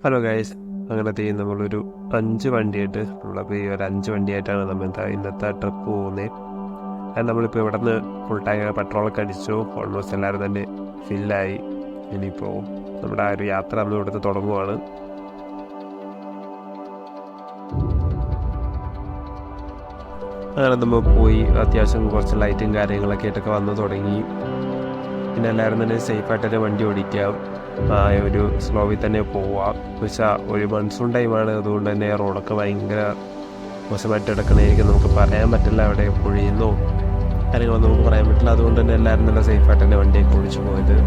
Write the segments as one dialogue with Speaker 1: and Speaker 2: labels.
Speaker 1: Hello guys, അങ്ങനത്തെ നമ്മളൊരു 5 വണ്ടിയായിട്ട് നമ്മളപ്പോൾ ഈ ഒരു 5 വണ്ടിയായിട്ടാണ് നമ്മൾ ഇന്നത്തെ ട്രിപ്പ് പോകുന്നത്. കാരണം നമ്മളിപ്പോൾ ഇവിടെ നിന്ന് ഫുൾ ടാങ്ക് പെട്രോളൊക്കെ അടിച്ചു, ഓൾമോസ്റ്റ് എല്ലാവരും തന്നെ ഫില്ലായി. ഇനിയിപ്പോൾ നമ്മുടെ ആ ഒരു യാത്ര നമ്മൾ ഇവിടുന്ന് തുടങ്ങുവാണ്. അങ്ങനെ നമ്മൾ പോയി അത്യാവശ്യം കുറച്ച് ലൈറ്റും കാര്യങ്ങളൊക്കെ ആയിട്ടൊക്കെ വന്നു തുടങ്ങി. പിന്നെ എല്ലാവരും തന്നെ സേഫായിട്ടൊരു വണ്ടി ഓടിക്കാം, ഒരു സ്ലോവിൽ തന്നെ പോവാം. പക്ഷേ ഒരു മൺസൂൺ ടൈമാണ്, അതുകൊണ്ട് തന്നെ റോഡൊക്കെ ഭയങ്കര മോശമായിട്ട് കിടക്കണമായിരിക്കും. നമുക്ക് പറയാൻ പറ്റില്ല അവിടെ പൊഴിയുന്നോ കാര്യങ്ങളൊന്നും നമുക്ക് പറയാൻ പറ്റില്ല. അതുകൊണ്ട് തന്നെ എല്ലാവരും നല്ല സേഫായിട്ട് തന്നെ വണ്ടിയൊക്കെ ഓടിച്ചു പോയത്.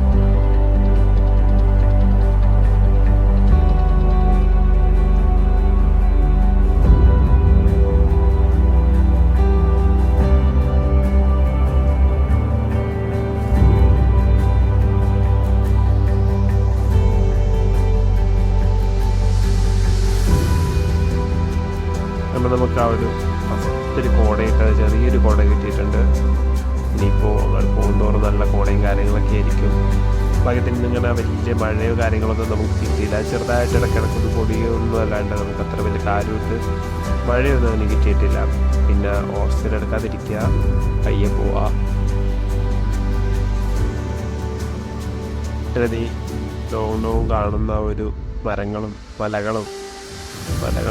Speaker 1: അപ്പോൾ നമുക്ക് ആ ഒരു ഫസ്റ്റ് കോടയിട്ട് ചെറിയൊരു കോട കിട്ടിയിട്ടുണ്ട്. ഇനിയിപ്പോൾ അങ്ങനെ പോകുന്നതോറും നല്ല കോടയും കാര്യങ്ങളൊക്കെ ആയിരിക്കും. ഭാഗ്യത്തിന് ഇങ്ങനെ വലിയ മഴയോ കാര്യങ്ങളൊന്നും നമുക്ക് കിട്ടിയില്ല. ചെറുതായിട്ട് ഇടയ്ക്കിടക്കൊന്നും പൊടിയൊന്നും അല്ലാണ്ട് നമുക്ക് അത്ര വലിയ കാര്യമായിട്ട് മഴയൊന്നും അതിന് കിട്ടിയിട്ടില്ല. പിന്നെ ഓക്സിജൻ എടുക്കാതിരിക്കുക, കയ്യെ പോവുക. ഈ ലോകവും കാണുന്ന ഒരു മരങ്ങളും മലകൾ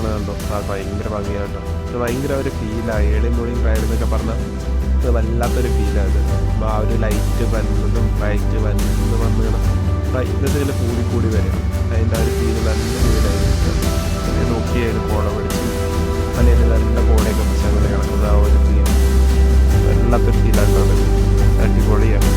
Speaker 1: കണ്ടോ, അത് ഭയങ്കര ഭംഗിയാണ്ടോ. അത് ഭയങ്കര ഒരു ഫീലാണ്. ഏളി മോർണിംഗ് റൈഡ് എന്നൊക്കെ പറഞ്ഞാൽ അത് വല്ലാത്തൊരു ഫീലാണ്. ആ ഒരു ലൈറ്റ് വന്നതും വന്നിങ്ങനെ ബ്രൈറ്റ്നസ് ഇങ്ങനെ കൂടി വരിക. അതിൻ്റെ ആ ഒരു ഫീല് നല്ല ഫീലായിരിക്കും. നോക്കിയ ഒരു കോട പിടിച്ച് അല്ലെങ്കിൽ നല്ല കോടയൊക്കെ പിടിച്ച് അങ്ങനെ കിടക്കുന്ന ആ ഒരു ഫീൽ വല്ലാത്തൊരു ഫീലാണ്ടോ. അത് അടിപൊളിയാണ്.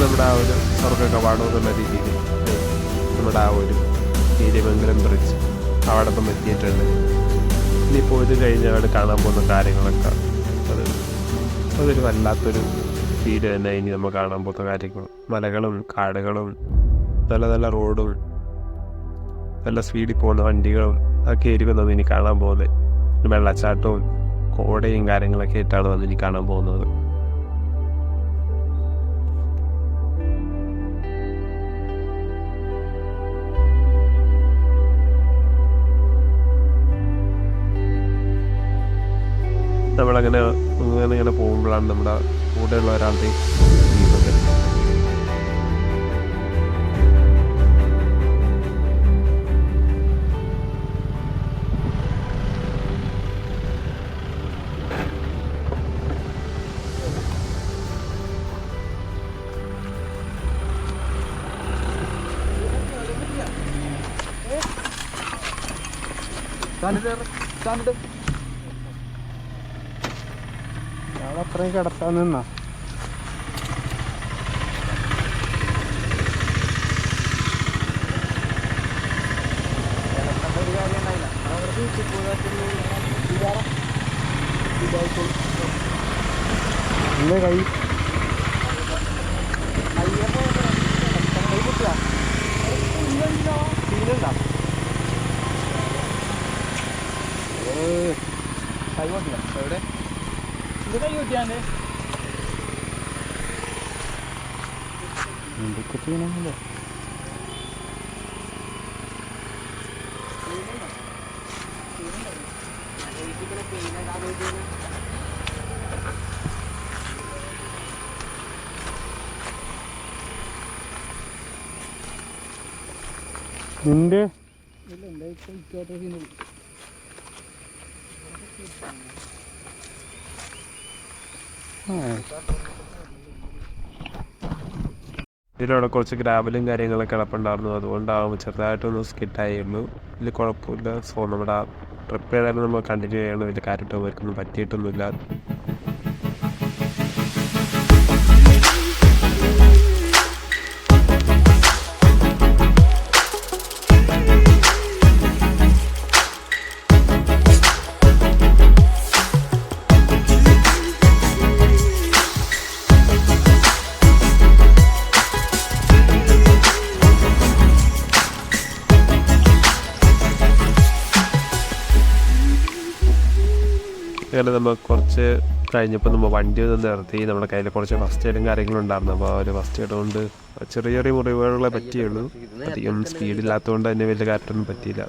Speaker 1: നമ്മുടെ ആ ഒരു സ്വർഗ്ഗ കവാടം എന്നുള്ള രീതിയിൽ നമ്മുടെ ആ ഒരു നീലിമംഗലം ബ്രിഡ്ജ് അവിടെ നിന്നും എത്തിയിട്ടുണ്ട്. ഇനിയിപ്പോൾ ഇത് കഴിഞ്ഞ് അവിടെ കാണാൻ പോകുന്ന കാര്യങ്ങളൊക്കെ അതൊരു വല്ലാത്തൊരു ഫീല് തന്നെ. ഇനി നമ്മൾ കാണാൻ പോകുന്ന കാര്യങ്ങൾ മലകളും കാടുകളും നല്ല നല്ല റോഡും നല്ല സ്പീഡിൽ പോകുന്ന വണ്ടികളും ഒക്കെ ആയിരിക്കും നമ്മൾ ഇനി കാണാൻ പോകുന്നത്. വെള്ളച്ചാട്ടവും കോടയും കാര്യങ്ങളൊക്കെ ആയിട്ടാണ് വന്നിനി കാണാൻ പോകുന്നത്. നമ്മളങ്ങനെ ഇങ്ങനെ പോകുമ്പോഴാണ് നമ്മുടെ കൂടെയുള്ള ഒരാളുടെ ജീവിതത്തിൽ
Speaker 2: അത്രയും കിടത്താൻ നിന്നാ എന്റെ കൈ എവിടെ എന്തൊക്കെ ചെയ്യണമെന്നല്ലേ. നിന്റെ
Speaker 1: ഇതിലൂടെ കുറച്ച് ഗ്രാവലും കാര്യങ്ങളൊക്കെ കിടപ്പുണ്ടായിരുന്നു. അതുകൊണ്ടാകുമ്പോൾ ചെറുതായിട്ടൊന്ന് സ്കിറ്റായിരുന്നു. വലിയ കുഴപ്പമില്ല. സോ നമ്മുടെ ട്രിപ്പ് ഏതായാലും നമ്മൾ കണ്ടിന്യൂ ചെയ്യണം. വലിയ കാര്യമായിട്ട് അവർക്കൊന്നും പറ്റിയിട്ടൊന്നുമില്ല. അങ്ങനെ നമ്മൾ കുറച്ച് കഴിഞ്ഞപ്പോൾ നമ്മൾ വണ്ടി ഒന്ന് നിർത്തി. നമ്മുടെ കയ്യിൽ കുറച്ച് ഫസ്റ്റ് എയ്ഡും കാര്യങ്ങളും ഉണ്ടായിരുന്നു. അപ്പോൾ ആ ഒരു ഫസ്റ്റ് എയ്ഡ് കൊണ്ട് ചെറിയ ചെറിയ മുറിവുകളെ പറ്റിയുള്ളൂ. അധികം സ്പീഡില്ലാത്തതുകൊണ്ട് തന്നെ വലിയ കാറ്റൊന്നും പറ്റിയില്ല.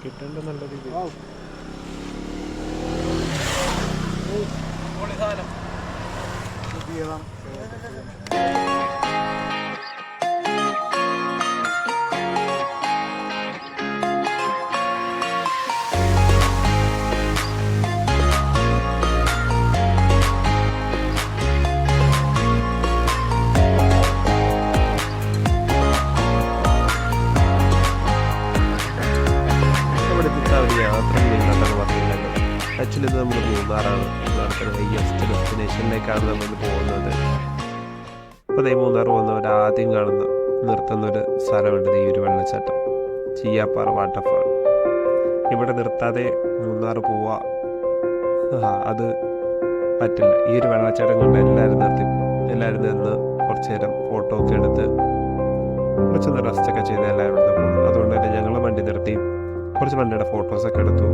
Speaker 1: കിട്ടേണ്ട നല്ല രീതിയിൽ യാത്ര ചെയ്യുന്നതൊക്കെ പറഞ്ഞില്ലല്ലോ. ആക്ച്വലി ഇത് നമ്മൾ മൂന്നാറാണ് നടക്കുന്നത്. ഹൈയസ്റ്റ് ഡെസ്റ്റിനേഷനിലേക്കാണ് നമ്മൾ പോകുന്നത്. അപ്പോൾ ഈ മൂന്നാർ പോകുന്നവർ ആദ്യം നിർത്തുന്നൊരു സ്ഥലമുണ്ട്, ഈ ഒരു വെള്ളച്ചാട്ടം, ചീയാപ്പാറ വാട്ടർഫാൾ. ഇവിടെ നിർത്താതെ മൂന്നാർ പോവാ, അത് പറ്റില്ല. ഈ ഒരു വെള്ളച്ചാട്ടം കൊണ്ട് എല്ലാവരും നിന്ന് കുറച്ച് നേരം ഫോട്ടോ ഒക്കെ എടുത്ത് കുറച്ചൊന്ന് റെസ്റ്റൊക്കെ ചെയ്ത് എല്ലാവരും പോകും. അതുകൊണ്ട് തന്നെ ഞങ്ങൾ വണ്ടി നിർത്തി കുറച്ച് വണ്ടിയുടെ ഫോട്ടോസൊക്കെ എടുത്തു.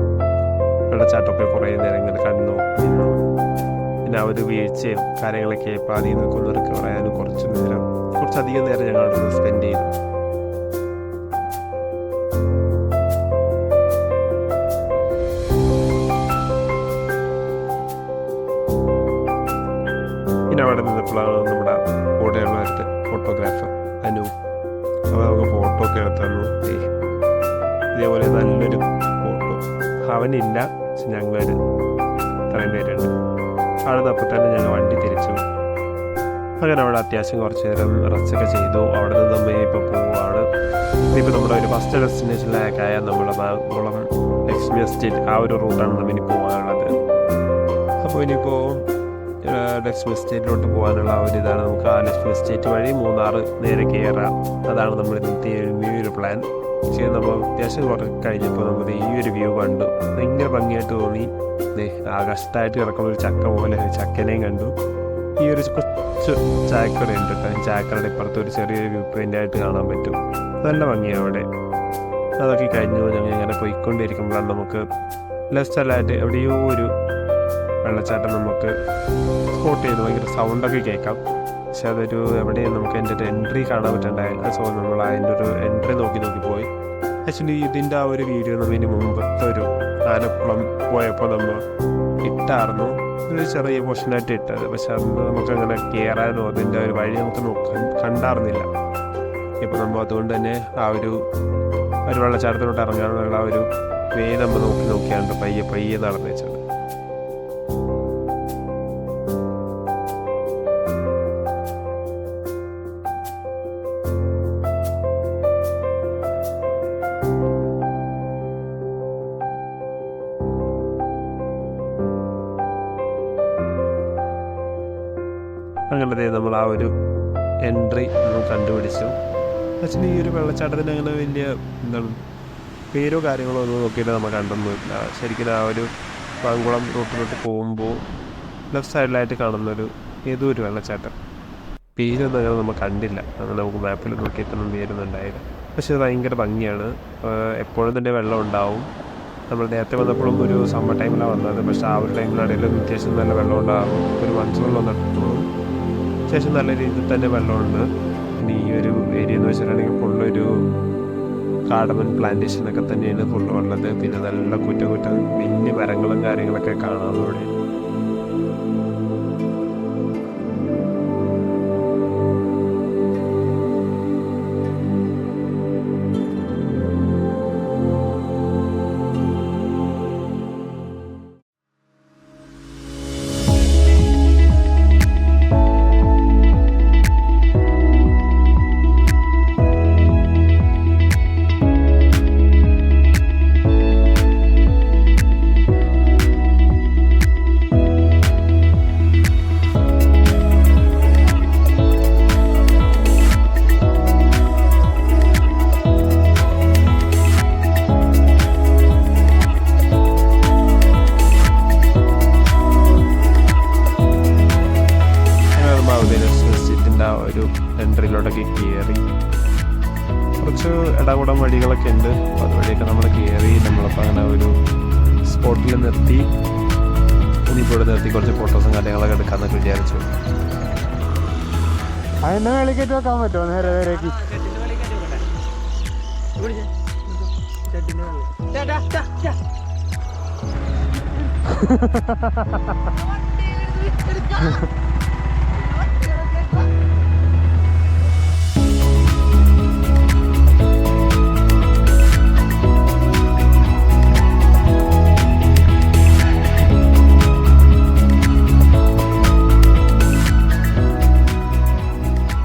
Speaker 1: വെള്ളച്ചാട്ടമൊക്കെ കുറേ നേരം ഇങ്ങനെ കണ്ടു നിന്നു. പിന്നെ ആ ഒരു വീഴ്ചയും കാര്യങ്ങളൊക്കെ ഇപ്പോൾ അതിൽ നിന്നൊക്കെ ഒന്ന് റിക്കവർ ചെയ്യാനും കുറച്ചധികം നേരം ഞങ്ങളവിടെ സ്പെൻഡ് ചെയ്തു. പിന്നെ അവിടെ നിന്നപ്പോഴാണ് നമ്മുടെ കൂടെയുള്ള ഫോട്ടോഗ്രാഫർ അനു, അപ്പോൾ നമുക്ക് ഫോട്ടോ ഒക്കെ എടുത്തു തന്നു. ഇതേപോലെ നല്ലൊരു ഫോട്ടോ അവനില്ല, ഞങ്ങൾ ഇത്രയും പേരുണ്ട്. അവിടുന്നപ്പോൾ തന്നെ ഞങ്ങൾ വണ്ടി തിരിച്ചു. അങ്ങനെ അവിടെ അത്യാവശ്യം കുറച്ച് നേരം റെസ്റ്റൊക്കെ ചെയ്തു. അവിടെ നിന്ന് നമ്മൾ ഇപ്പോൾ പോവുകയാണ്. ഇപ്പോൾ നമ്മുടെ ഒരു ഫസ്റ്റ് ഡെസ്റ്റിനേഷനിലേക്കായ നമ്മുടെ മാങ്കുളം ലക്ഷ്മി എസ്റ്റേറ്റ്, ആ ഒരു റൂട്ടാണ് നമ്മൾ ഇനി പോകാനുള്ളത്. അപ്പോൾ ഇനിയിപ്പോൾ ലക്ഷ്മി എസ്റ്റേറ്റിലോട്ട് പോകാനുള്ള ആ ഒരു ഇതാണ്. നമുക്ക് ആ ലക്ഷ്മി എസ്റ്റേറ്റ് വഴി മൂന്നാർ നേരെ കയറാം. അതാണ് നമ്മൾ ഇന്നത്തെ ഈ ഒരു പ്ലാൻ. പക്ഷേ നമ്മൾ അത്യാവശ്യം കഴിഞ്ഞപ്പോൾ നമുക്ക് ഈ ഒരു വ്യൂ കണ്ടു. ഭയങ്കര ഭംഗിയായിട്ട് തോന്നി. ആകാശത്തായിട്ട് കിടക്കുന്ന ഒരു ചക്ക പോലെ ചക്കനെയും കണ്ടു. ഈ ഒരു കൊച്ചു ചായക്കട ഉണ്ട് കേട്ടോ. ചായക്കടയുടെ ഇപ്പുറത്ത് ഒരു ചെറിയൊരു വ്യൂ പോയിൻ്റ് ആയിട്ട് കാണാൻ പറ്റും. നല്ല ഭംഗിയാണ് അവിടെ. അതൊക്കെ കഴിഞ്ഞു ഞങ്ങൾ ഇങ്ങനെ പോയിക്കൊണ്ടിരിക്കുമ്പോഴാണ് നമുക്ക് ലെഫ്റ്റ് സൈഡിലായിട്ട് എവിടെയോ ഒരു വെള്ളച്ചാട്ടം നമുക്ക് സ്പോട്ട് ചെയ്തു. ഭയങ്കര സൗണ്ടൊക്കെ കേൾക്കാം. പക്ഷെ അതൊരു എവിടെയും നമുക്ക് അതിൻ്റെ ഒരു എൻട്രി കാണാൻ പറ്റണ്ടായില്ല. സോ നമ്മൾ അതിൻ്റെ ഒരു എൻട്രി നോക്കി പോയി. ആക്ച്വലി ഇതിൻ്റെ ആ ഒരു വീഡിയോ നമ്മൾ ഇതിന് മുമ്പത്തെ ഒരു ആലപ്പുഴം പോയപ്പോൾ നമ്മൾ ഇട്ടായിരുന്നു. ഒരു ചെറിയ പോർഷനായിട്ട് ഇട്ടത്. പക്ഷെ അന്ന് നമുക്കങ്ങനെ കയറാനോ അതിൻ്റെ ഒരു വഴി നമുക്ക് കണ്ടായിരുന്നില്ല. ഇപ്പോൾ നമ്മൾ അതുകൊണ്ട് തന്നെ ആ ഒരു വെള്ളച്ചാട്ടത്തിലോട്ട് ഇറങ്ങാനുള്ള ആ ഒരു വേ നമ്മൾ നോക്കിയാണ് പയ്യെ നടന്നു വെച്ചത്. അങ്ങനെ നമ്മൾ ആ ഒരു എൻട്രി നമ്മൾ കണ്ടുപിടിച്ചു. ആക്ച്വലി ഈ ഒരു വെള്ളച്ചാട്ടത്തിന് അങ്ങനെ വലിയ പേരോ കാര്യങ്ങളോ ഒന്നും നോക്കിയിട്ട് നമ്മൾ കണ്ടൊന്നുമില്ല. ശരിക്കും ആ ഒരു മാങ്കുളം റൂട്ടിലോട്ട് പോകുമ്പോൾ ലെഫ്റ്റ് സൈഡിലായിട്ട് കാണുന്നൊരു ഏതോ ഒരു വെള്ളച്ചാട്ടം, പേരൊന്നും അങ്ങനെ നമ്മൾ കണ്ടില്ല. അങ്ങനെ നമുക്ക് മാപ്പിൽ നോക്കിയിട്ടൊന്നും പേരൊന്നുണ്ടായില്ല. പക്ഷേ അത് ഭയങ്കര ഭംഗിയാണ്. എപ്പോഴും തന്നെ വെള്ളം ഉണ്ടാവും. നമ്മൾ നേരത്തെ വന്നപ്പോഴും ഒരു സമ്മർ ടൈമിലാണ് വന്നത്. പക്ഷേ ആ ഒരു ടൈമിലാണെങ്കിലും അത്യാവശ്യം നല്ല വെള്ളം ഉണ്ടാകും. ഒരു മൺസൂണിൽ വന്നിട്ടുള്ളൂ. അത്യാവശ്യം നല്ല രീതിയിൽ തന്നെ വെള്ളമുണ്ട്. പിന്നെ ഈ ഒരു ഏരിയ എന്ന് വെച്ചിട്ടുണ്ടെങ്കിൽ ഫുള്ളൊരു കാർഡമൻ പ്ലാന്റേഷനൊക്കെ തന്നെയാണ് ഫുള്ളുള്ളത്. പിന്നെ നല്ല കുറ്റ വലിയ മരങ്ങളും കാര്യങ്ങളൊക്കെ കാണാം ഇവിടെ. ഒരു എൻട്രിയിലോട്ടൊക്കെ കയറി. കുറച്ച് ഇടകൂടം വഴികളൊക്കെ ഉണ്ട്. അപ്പോൾ അതുവഴിയൊക്കെ നമ്മൾ കയറി. നമ്മളപ്പോൾ അങ്ങനെ ഒരു സ്പോട്ടിൽ നിർത്തി ഇനിയിപ്പോൾ ഇവിടെ നിർത്തി കുറച്ച് ഫോട്ടോസും കാര്യങ്ങളൊക്കെ എടുക്കാമെന്നൊക്കെ വിചാരിച്ചു.
Speaker 2: അതിൻ്റെ മേളിൽ കയറ്റി വെക്കാൻ പറ്റുമോ നേരെ നേരേക്ക്?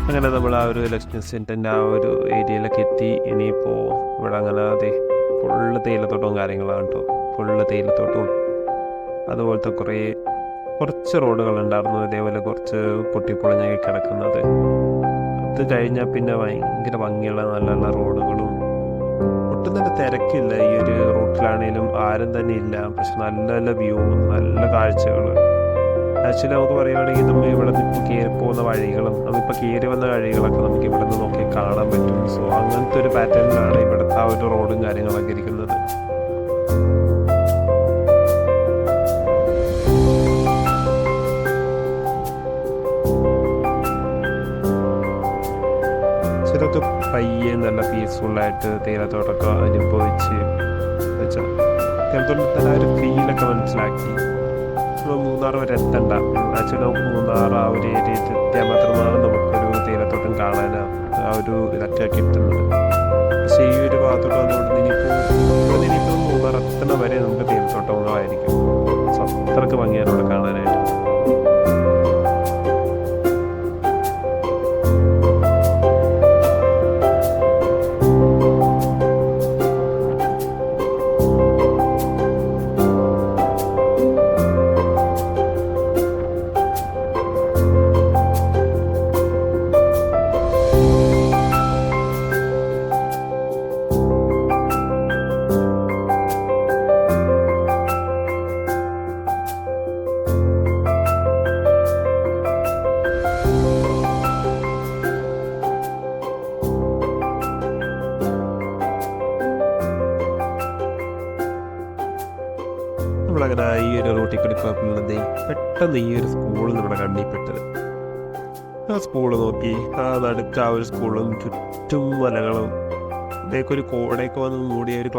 Speaker 1: അങ്ങനെ നമ്മൾ ആ ഒരു ലക്ഷ്മി സെൻറ്ററിൻ്റെ ആ ഒരു ഏരിയയിലൊക്കെ എത്തി. ഇനിയിപ്പോൾ ഇവിടെ അങ്ങനെ അതെ ഫുള്ള് തേയിലത്തോട്ടവും കാര്യങ്ങളാണ് കേട്ടോ. ഫുള്ള് തേയിലത്തോട്ടവും അതുപോലത്തെ കുറച്ച് റോഡുകളുണ്ടായിരുന്നു, ഇതേപോലെ കുറച്ച് പൊട്ടിപ്പൊളിഞ്ഞൊക്കെ കിടക്കുന്നത്. അത് കഴിഞ്ഞാൽ പിന്നെ ഭയങ്കര ഭംഗിയുള്ള നല്ല നല്ല റോഡുകളും ഒട്ടും തന്നെ തിരക്കില്ല. ഈ ഒരു റൂട്ടിലാണേലും ആരും തന്നെ ഇല്ല, പക്ഷെ നല്ല നല്ല വ്യൂ, നല്ല കാഴ്ചകൾ. ആക്ച്വലി നമുക്ക് പറയുകയാണെങ്കിൽ നമ്മൾ ഇവിടെ നിന്ന് ഇപ്പോൾ കയറി പോകുന്ന വഴികളും നമ്മളിപ്പോൾ കയറി വന്ന വഴികളൊക്കെ നമുക്ക് ഇവിടെ നിന്ന് നോക്കി കാണാൻ പറ്റും. സോ അങ്ങനത്തെ ഒരു പാറ്റേണിലാണ് ഇവിടുത്തെ ആ ഒരു റോഡും കാര്യങ്ങളൊക്കെ ഇരിക്കുന്നത്. ചിലർക്ക് പയ്യെ നല്ല പീസ്ഫുള്ളായിട്ട് തേയിലത്തോട്ടമൊക്കെ അനുഭവിച്ച് വെച്ചാൽ തേയിലത്തോട്ടം തന്നെ ആ ഒരു ഫീലൊക്കെ മനസ്സിലാക്കി മൂന്നാർ വരെ എത്തണ്ട. ആക്ച്വലി നമുക്ക് മൂന്നാർ ആ ഒരു ഏരിയയിൽ എത്തിയാൽ മാത്രമാണ് നമുക്കൊരു തേയിലത്തോട്ടം കാണാൻ ആ ഒരു ഇതൊക്കെ കിട്ടുന്നത്. പക്ഷേ ഈ ഒരു ഭാഗത്തോട്ട് വന്നുകൊണ്ട് ഇനിയിപ്പോൾ മൂന്നാർ എത്തണ വരെ നമുക്ക് തേയിലത്തോട്ടങ്ങളായിരിക്കും. സോ അത്രയ്ക്ക് ഭംഗിയാണ് ഇവിടെ കാണാനായിട്ട്. നമ്മളങ്ങനെ ഈ ഒരു റൂട്ടിൽ കൂടി പോയപ്പോഴേ പെട്ടെന്ന് ഈ ഒരു സ്കൂൾ നമ്മുടെ കണ്ണിൽപ്പെട്ടത്. ആ സ്കൂള് നോക്കി, ആ നടുക്ക് ആ ഒരു സ്കൂളും ചുറ്റും മലകളും ഇവിടേക്കൊരു കോടയൊക്കെ വന്ന് മൂടിയ ഒരു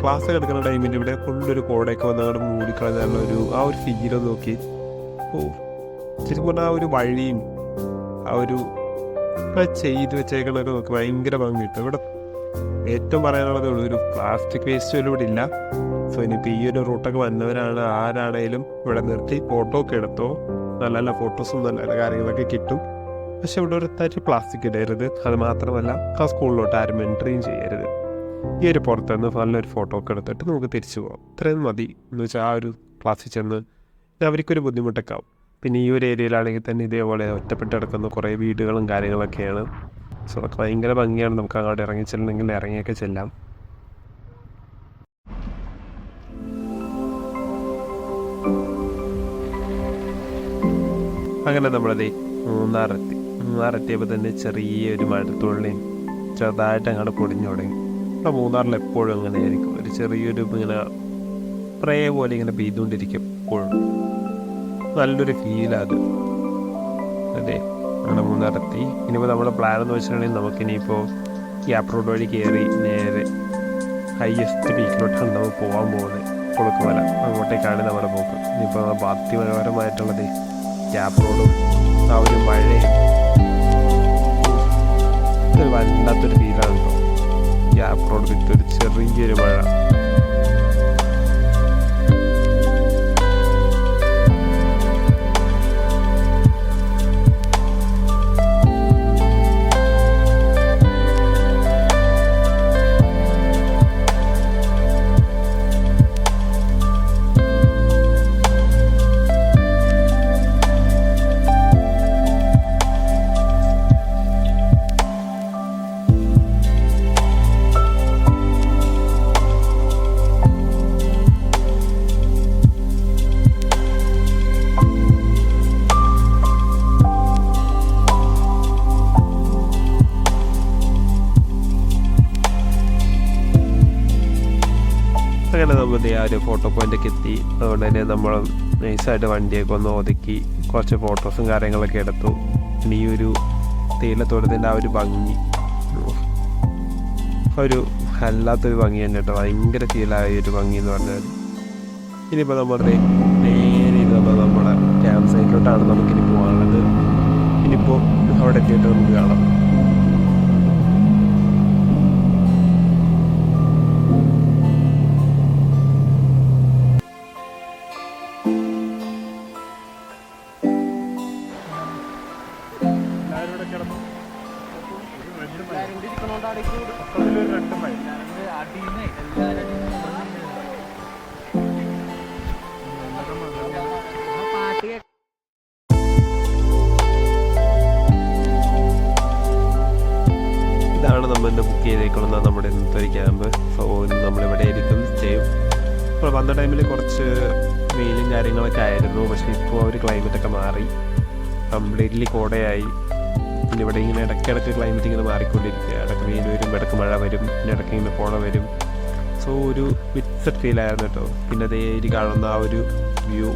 Speaker 1: ക്ലാസ് എടുക്കുന്ന ടൈമിൽ ഇവിടെ ഫുള്ളൊരു കോടയൊക്കെ വന്ന് അങ്ങോട്ട് മൂടിക്കളഞ്ഞുള്ള ആ ഒരു ഫീല് നോക്കി. ശരിക്കും പറഞ്ഞാൽ ആ ഒരു വഴിയും ആ ഒരു ചെയ്ത് വെച്ചേക്കണൊക്കെ നോക്കി ഭയങ്കര ഭംഗി കിട്ടും. ഇവിടെ ഏറ്റവും പറയാനുള്ളത് ഒരു പ്ലാസ്റ്റിക് വേസ്റ്റ് പോലും ഇവിടെ ഇല്ല. സോ ഇനിയിപ്പോൾ ഈ ഒരു റൂട്ടൊക്കെ വന്നവരാണ് ആരാണേലും ഇവിടെ നിർത്തി ഫോട്ടോ ഒക്കെ എടുത്തോ, നല്ല നല്ല ഫോട്ടോസും നല്ല നല്ല കാര്യങ്ങളൊക്കെ കിട്ടും. പക്ഷെ ഇവിടെ ഒരു തരി പ്ലാസ്റ്റിക് ഇടരുത്. അത് മാത്രമല്ല ആ സ്കൂളിലോട്ട് ആരും എൻട്രിയും ചെയ്യരുത്. ഈ ഒരു പുറത്തുനിന്ന് നല്ലൊരു ഫോട്ടോ ഒക്കെ എടുത്തിട്ട് നമുക്ക് തിരിച്ചു പോകാം. ഇത്രയും മതി. എന്ന് വെച്ചാൽ ആ ഒരു ക്ലാസ്സിൽ ചെന്ന് അവർക്കൊരു ബുദ്ധിമുട്ടൊക്കെ ആവും. പിന്നെ ഈ ഒരു ഏരിയയിലാണെങ്കിൽ തന്നെ ഇതേപോലെ ഒറ്റപ്പെട്ട് കിടക്കുന്ന കുറേ വീടുകളും കാര്യങ്ങളൊക്കെയാണ്. സോ അതൊക്കെ ഭയങ്കര ഭംഗിയാണ്. നമുക്ക് അങ്ങോട്ട് ഇറങ്ങി ചെല്ലണമെങ്കിൽ ഇറങ്ങിയൊക്കെ ചെല്ലാം. അങ്ങനെ നമ്മളത് മൂന്നാറെത്തിയപ്പോൾ തന്നെ ചെറിയൊരു മഴത്തുള്ളിയും ചെറുതായിട്ട് അങ്ങോട്ട് പൊടിഞ്ഞു തുടങ്ങി. അപ്പോൾ മൂന്നാറിൽ എപ്പോഴും അങ്ങനെയായിരിക്കും, ഒരു ചെറിയൊരു ഇങ്ങനെ സ്പ്രേ പോലെ ഇങ്ങനെ പെയ്തുകൊണ്ടിരിക്കും എപ്പോഴും. നല്ലൊരു ഫീലത്. അതെ, നമ്മുടെ മൂന്നാറെത്തി. ഇനിയിപ്പോൾ നമ്മുടെ പ്ലാൻ എന്ന് വെച്ചിട്ടുണ്ടെങ്കിൽ നമുക്കിനിയിപ്പോൾ ഗ്യാപ്പ് റോഡ് വഴി കയറി നേരെ ഹയസ്റ്റ് പീക്കിലോട്ടാണ് നമ്മൾ പോകാൻ പോകുന്നത്. കൊളുക്കുമല അങ്ങോട്ടേക്കാണ് നമ്മുടെ പോക്ക്. ഇനിയിപ്പോൾ ഭക്തിപരമായിട്ടുള്ളത് ഗ്യാപ്പ് റോഡും ആ ഒരു മഴയും ഒരു വല്ലാത്തൊരു ഫീലാണ് കേട്ടോ. ഗ്യാപ്പ് റോഡ് വിട്ടൊരു ചെറിയൊരു മഴ. അങ്ങനെ നമ്മൾ ആ ഒരു ഫോട്ടോ പോയിൻ്റൊക്കെ എത്തി. അതുകൊണ്ട് തന്നെ നമ്മൾ നൈസായിട്ട് വണ്ടിയൊക്കെ ഒന്ന് ഒതുക്കി കുറച്ച് ഫോട്ടോസും കാര്യങ്ങളൊക്കെ എടുത്തു. ഇനി ഈ ഒരു തേയിലത്തോട്ടത്തിൻ്റെ ആ ഒരു ഭംഗി ഒരു അല്ലാത്തൊരു ഭംഗി തന്നെ കേട്ടോ. ഭയങ്കര ഫീലായ ഒരു ഭംഗി എന്ന് പറഞ്ഞാൽ. ഇനിയിപ്പോൾ നമ്മുടെ നേരെ നമ്മുടെ ക്യാമ്പ് സൈറ്റിലോട്ടാണ് നമുക്കിനി പോകാനുള്ളത്. ഇനിയിപ്പോൾ അവിടെ എത്തിയിട്ട് നമുക്ക് കാണാം. ഇതാണ് നമ്മൾ ബുക്ക് ചെയ്തേക്കുന്നത് നമ്മുടെ ഇന്നത്തെ ഒരു ക്യാമ്പ്. സോ നമ്മളിവിടെ ആയിരിക്കും സ്റ്റേ. ഇപ്പോൾ വന്ന ടൈമിൽ കുറച്ച് വെയിലും കാര്യങ്ങളൊക്കെ ആയിരുന്നു. പക്ഷേ ഇപ്പോൾ ഒരു ക്ലൈമറ്റൊക്കെ മാറി, കംപ്ലീറ്റ്ലി കോടയായി. പിന്നെ ഇവിടെ ഇങ്ങനെ ഇടയ്ക്കിടയ്ക്ക് ക്ലൈമറ്റ് ഇങ്ങനെ മാറിക്കൊണ്ടിരിക്കുക. ഇടയ്ക്ക് വെയിൽ വരും, ഇടയ്ക്ക് മഴ വരും, പിന്നെ ഇടയ്ക്ക് ഇങ്ങനെ കോട വരും. സോ ഒരു മിക്സഡ് ഫീലായിരുന്നു കേട്ടോ. പിന്നെ അതേ കാണുന്ന ആ ഒരു വ്യൂ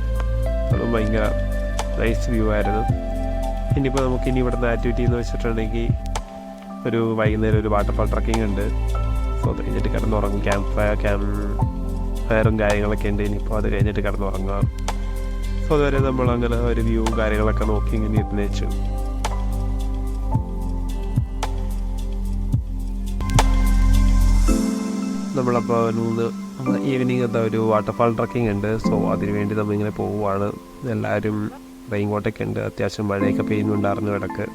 Speaker 1: അതും ഭയങ്കര നൈസ് വ്യൂ ആയിരുന്നു. ഇനിയിപ്പോൾ നമുക്കിനി ഇവിടുന്ന് ആക്ടിവിറ്റി എന്ന് വെച്ചിട്ടുണ്ടെങ്കിൽ ഒരു വൈകുന്നേരം ഒരു വാട്ടർഫാൾ ട്രക്കിംഗ് ഉണ്ട്. സോ അത് കഴിഞ്ഞിട്ട് കിടന്നുറങ്ങും. ക്യാമ്പ് ഫയറും കാര്യങ്ങളൊക്കെ ഉണ്ട്. ഇനിയിപ്പോൾ അത് കഴിഞ്ഞിട്ട് കിടന്നുറങ്ങുക. സോ അതുവരെ നമ്മളങ്ങനെ ഒരു വ്യൂ കാര്യങ്ങളൊക്കെ നോക്കി ഇങ്ങനെ ഇരുന്ന് വെച്ചു. നമ്മളപ്പോൾ ഈവനിങ് എന്താ ഒരു വാട്ടർഫാൾ ട്രക്കിംഗ് ഉണ്ട്. സോ അതിന് വേണ്ടി നമ്മളിങ്ങനെ പോവുകയാണ്. എല്ലാവരും റെയിൻ കോട്ടൊക്കെ ഉണ്ട്. അത്യാവശ്യം മഴയൊക്കെ പെയ്യുന്നുണ്ടായിരുന്നു ഇടയ്ക്ക്.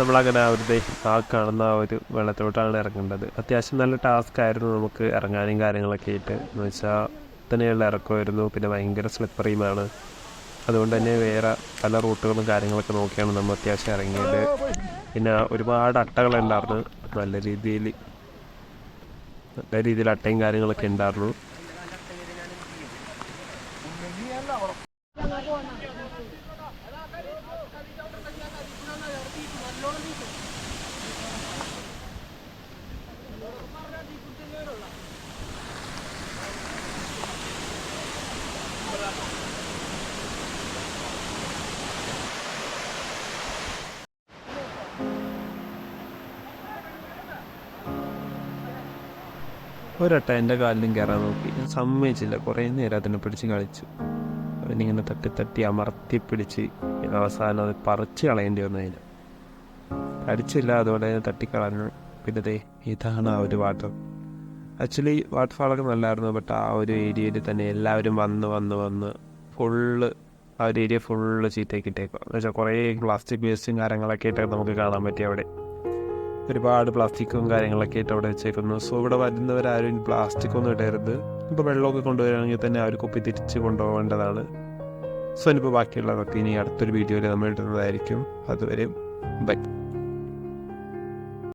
Speaker 1: നമ്മളങ്ങനെ ആ കാണുന്ന ആ ഒരു വെള്ളത്തിലോട്ടാണ് ഇറങ്ങേണ്ടത്. അത്യാവശ്യം നല്ല ടാസ്ക് ആയിരുന്നു നമുക്ക് ഇറങ്ങാനും കാര്യങ്ങളൊക്കെ ആയിട്ട്. എന്ന് വെച്ചാൽ തന്നെയുള്ള ഇറക്കമായിരുന്നു. പിന്നെ ഭയങ്കര സ്ലിപ്പറിയുമാണ്. അതുകൊണ്ട് തന്നെ വേറെ പല റൂട്ടുകളും കാര്യങ്ങളൊക്കെ നോക്കിയാണ് നമ്മൾ അത്യാവശ്യം ഇറങ്ങിയത്. പിന്നെ ഒരുപാട് അട്ടകളുണ്ടായിരുന്നു. നല്ല രീതിയിൽ അട്ടയും കാര്യങ്ങളൊക്കെ ഉണ്ടായിരുന്നു. ഒരട്ട എൻ്റെ കാലിലും കയറാൻ നോക്കി. ഞാൻ സമ്മതിച്ചില്ല. കുറേ നേരം അതിനെ പിടിച്ച് കളിച്ചു. അവനിങ്ങനെ തട്ടി അമർത്തി പിടിച്ച് അവസാനം അത് പറിച്ച് കളയേണ്ടി വന്നു. അതിന് അടിച്ചില്ല, അതുകൊണ്ട് തന്നെ തട്ടിക്കളഞ്ഞു. പിന്നെ ഇതാണ് ആ ഒരു വാട്ടർ. ആക്ച്വലി വാട്ടർഫാളൊക്കെ നല്ലായിരുന്നു. ബട്ട് ആ ഒരു ഏരിയയിൽ തന്നെ എല്ലാവരും വന്ന് ഫുള്ള് ആ ഒരു ഏരിയ ഫുള്ള് ചീത്തയാക്കിയിട്ടേക്കുക. എന്ന് വെച്ചാൽ കുറേ പ്ലാസ്റ്റിക് വേസ്റ്റും കാര്യങ്ങളൊക്കെ ആയിട്ട് നമുക്ക് കാണാൻ പറ്റി. അവിടെ ഒരുപാട് പ്ലാസ്റ്റിക്കും കാര്യങ്ങളൊക്കെ ആയിട്ട് അവിടെ വെച്ചേക്കുന്നു. സോ ഇവിടെ വരുന്നവരാരും പ്ലാസ്റ്റിക്കൊന്നും ഇടരുത്. ഇപ്പോൾ വെള്ളമൊക്കെ കൊണ്ടുവരികയാണെങ്കിൽ തന്നെ ആ ഒരു കുപ്പി തിരിച്ച് കൊണ്ടുപോകേണ്ടതാണ്. സോ ഇനിയിപ്പോൾ ബാക്കിയുള്ളതൊക്കെ ഇനി അടുത്തൊരു വീഡിയോയിൽ നമ്മൾ ഇടുന്നതായിരിക്കും. അതുവരെ ബൈ.